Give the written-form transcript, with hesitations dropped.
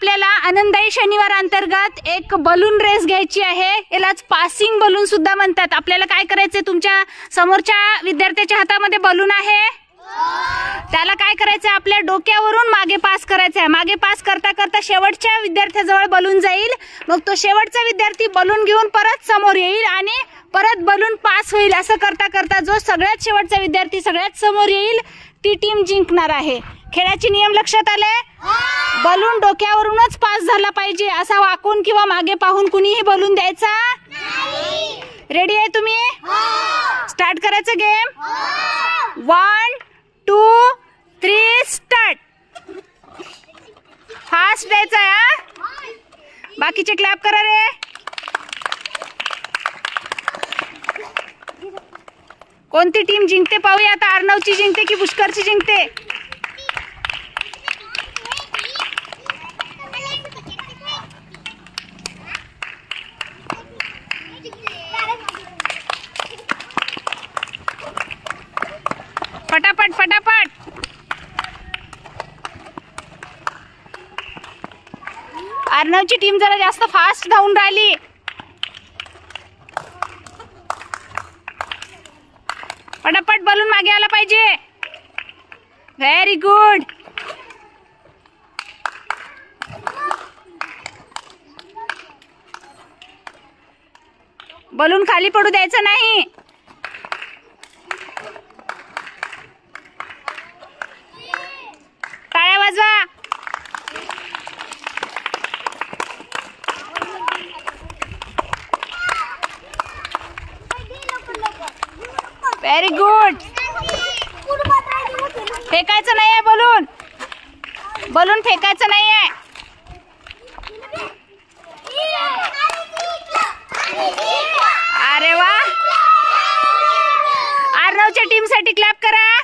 आपल्याला आनंददायी शनिवार अंतर्गत एक बलून रेस घ्यायची आहे. यालाच पासिंग बलून सुद्धा म्हणतात. आपल्याला काय करायचंय, तुमच्या समोरच्या विद्यार्थ्याच्या हातामध्ये बलून आहे, त्याला काय करायचं, आपल्या डोक्यावरून मागे पास करायचं आहे. मागे पास करता करता शेवटच्या विद्यार्थ्याजवळ बलून जाईल. मग तो शेवटचा विद्यार्थी बलून घेऊन परत समोर येईल आणि परत बलून पास होईल. असं करता करता जो सगळ्यात शेवटचा विद्यार्थी सगळ्यात समोर येईल ती टीम जिंकणार आहे. खेळाचे नियम लक्षात आले? बलून डोक्यावरूनच पास झाला पाहिजे. असा वाकून किंवा मागे पाहून कुणीही बलून द्यायचा नाही. रेडी आहे तुम्ही? स्टार्ट करायचं गेम. 1 2 3 स्टार्ट. फास्ट द्यायचा आहे. बाकीचे क्लॅप करा रे. कोणती टीम जिंकते पाहूया आता. अर्णवची जिंकते की पुष्करची जिंकते? फटाफट फटाफट. अर्णवची टीम जरा जास्त फास्ट धावून राहिली. फटाफट बलून मागे आला पाहिजे. Very good. बलून खाली पडू द्यायचं नाही. टाळ्या वाजवा. Very good. फेकायचं नाहीये बलून. बलून फेकायचं नाहीये. अरे वा. अर्णवच्या टीम साठी क्लॅप करा.